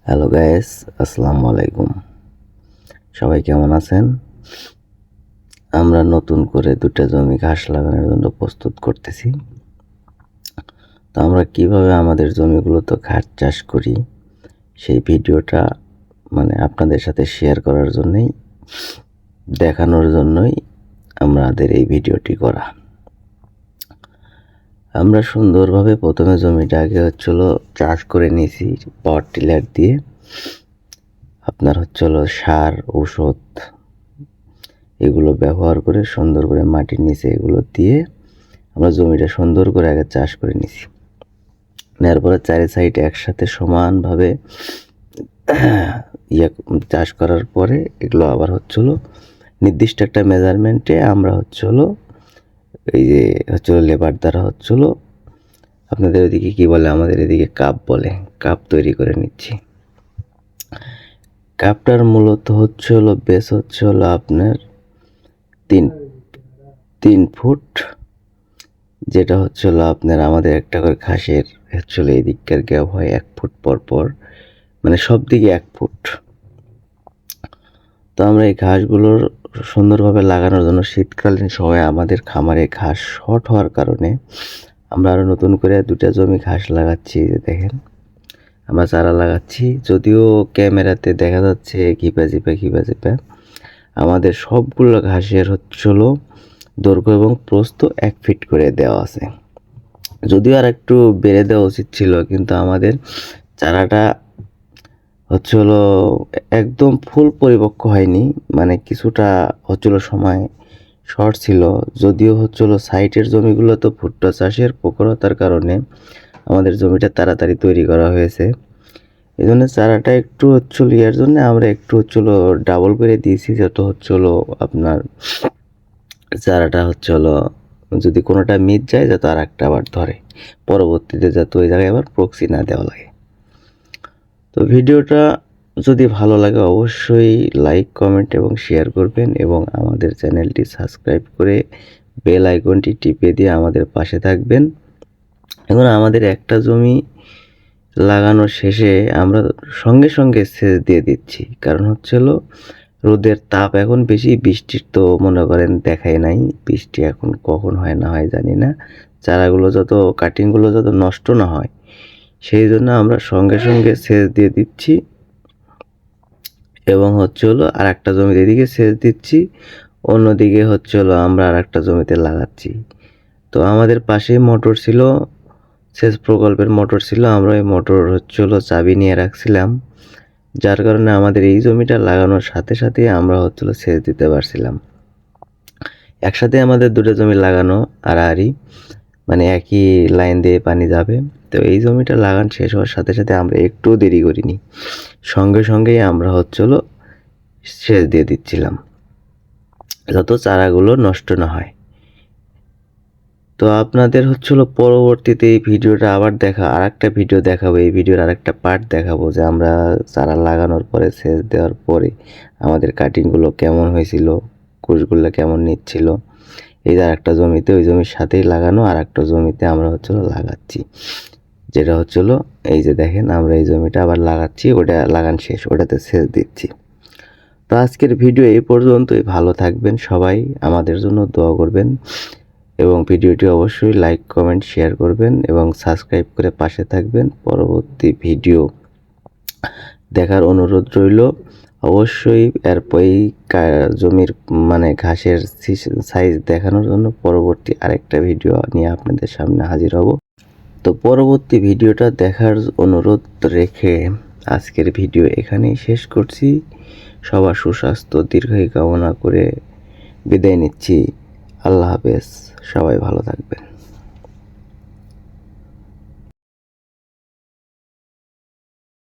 Hello guys, আসসালামু আলাইকুম। সবাই কেমন আছেন? আমরা নতুন করে 2টা জমি ঘাস লাগানোর জন্য প্রস্তুত করতেছি। তো আমরা কিভাবে আমাদের জমিগুলোতে ঘাস চাষ করি সেই ভিডিওটা আপনাদের সাথে শেয়ার করার জন্যই, দেখানোর জন্যই আমাদের এই ভিডিওটি করা। আমরা সুন্দরভাবে প্রথমে জমিটা আগে চাষ করে নিয়েছি পাওয়ার টিলার দিয়ে। আপনার সার, ঔষধ এগুলো ব্যবহার করে সুন্দর করে মাটির নিচে এগুলো দিয়ে আমরা জমিটা সুন্দর করে আগে চাষ করে নিছি। নেওয়ার পরে চারি সাইড একসাথে সমানভাবে চাষ করার পরে এগুলো আবার নির্দিষ্ট একটা মেজারমেন্টে আমরা এই যে লেবার দ্বারা আপনাদের ওইদিকে কি বলে, আমাদের এদিকে কাপ বলে, কাপ তৈরি করে নিচ্ছি। কাপটার মূলত বেস আপনার 3 ফুট, যেটা আপনার আমাদের একটা করে ঘাসের এই দিককার গ্যাপ হয় 1 ফুট পর পর, সব দিকে 1 ফুট। তো আমরা এই ঘাসগুলোর সুন্দরভাবে লাগানোর জন্য শীতকালীন সময়ে আমাদের খামারে ঘাস শর্ট হওয়ার কারণে আমরা আরও নতুন করে 2টা জমি ঘাস লাগাচ্ছি। দেখেন, আমরা চারা লাগাচ্ছি। যদিও ক্যামেরাতে দেখা যাচ্ছে ঘিপা চিপা, আমাদের সবগুলো ঘাসের দৈর্ঘ্য এবং প্রস্থ 1 ফিট করে দেওয়া আছে। যদিও আর একটু বেড়ে দেওয়া উচিত ছিল, কিন্তু আমাদের চারাটা একদম ফুল পরিপক্ক হয়নি, কিছুটা সময় শর্ট ছিল। যদিও সাইটের জমিগুলো তো ভুট্টা চাষের প্রখরতার কারণে আমাদের জমিটা তাড়াতাড়ি তৈরি করা হয়েছে। এই জন্য চারাটা একটু ইয়ার জন্য আমরা একটু ডাবল করে দিয়েছি, যত আপনার চারাটা যদি কোনোটা মিস যায় যাতে আর একটা আবার ধরে, পরবর্তীতে যাতে ওই জায়গায় আবার প্রক্সি না দেওয়া লাগে। তো ভিডিওটা যদি ভালো লাগে অবশ্যই লাইক, কমেন্ট এবং শেয়ার করবেন, এবং আমাদের চ্যানেলটি সাবস্ক্রাইব করে বেল আইকনটি টিপে দিয়ে আমাদের পাশে থাকবেন। এখন আমাদের একটা জমি লাগানোর শেষে আমরা সঙ্গে সঙ্গে সেচ দিয়ে দিচ্ছি, কারণ রোদের তাপ এখন বেশি, বৃষ্টির তো মনে করেন দেখাই নাই, বৃষ্টি এখন কখন হয় না হয় জানি না। চারাগুলো কাটিংগুলো যত নষ্ট না হয় সেই জন্য আমরা সঙ্গে সঙ্গে সেচ দিয়ে দিচ্ছি, এবং আর একটা জমিতে এদিকে সেচ দিচ্ছি, অন্যদিকে আমরা আর একটা জমিতে লাগাচ্ছি। তো আমাদের পাশে মোটর ছিল, সেচ প্রকল্পের মোটর ছিল, আমরা এই মোটর চাবি নিয়ে রাখছিলাম, যার কারণে আমাদের এই জমিটা লাগানোর সাথে সাথে আমরা সেচ দিতে পারছিলাম। একসাথে আমাদের 2টা জমি লাগানো আড়াআড়ি, একই লাইন দিয়ে পানি যাবে। তো এই জমিটা লাগান শেষ হওয়ার সাথে সাথে আমরা একটুও দেরি করিনি, সঙ্গে সঙ্গেই আমরা সেচ দিয়ে দিচ্ছিলাম, যত চারাগুলো নষ্ট না হয়। তো আপনাদের পরবর্তীতে এই ভিডিওটা আবার আর একটা ভিডিও দেখাবো, এই ভিডিওর আর একটা পার্ট দেখাবো, যে আমরা চারা লাগানোর পরে সেচ দেওয়ার পরে আমাদের কাটিংগুলো কেমন হয়েছিল, কোষগুলো কেমন নিচ্ছিল। এই যে আরেকটা জমিতে, ওই জমির সাথেই লাগানো আর একটা জমিতে আমরা লাগাচ্ছি, যেটা এই যে দেখেন, আমরা এই জমিটা আবার লাগাচ্ছি, ওটা লাগান শেষ, ওটাতে সেচ দিচ্ছি। তো আজকের ভিডিও এই পর্যন্তই। ভালো থাকবেন সবাই, আমাদের জন্য দোয়া করবেন, এবং ভিডিওটি অবশ্যই লাইক, কমেন্ট, শেয়ার করবেন এবং সাবস্ক্রাইব করে পাশে থাকবেন। পরবর্তী ভিডিও দেখার অনুরোধ রইল। অবশ্যই এরপর এই জমির ঘাসের সাইজ দেখানোর জন্য পরবর্তী আরেকটা ভিডিও নিয়ে আপনাদের সামনে হাজির হব। তো পরবর্তী ভিডিওটা দেখার অনুরোধ রেখে আজকের ভিডিও এখানেই শেষ করছি। সবার সুস্বাস্থ্য দীর্ঘায়ু কামনা করে বিদায় নিচ্ছি। আল্লাহ হাফেজ, সবাই ভালো থাকবেন।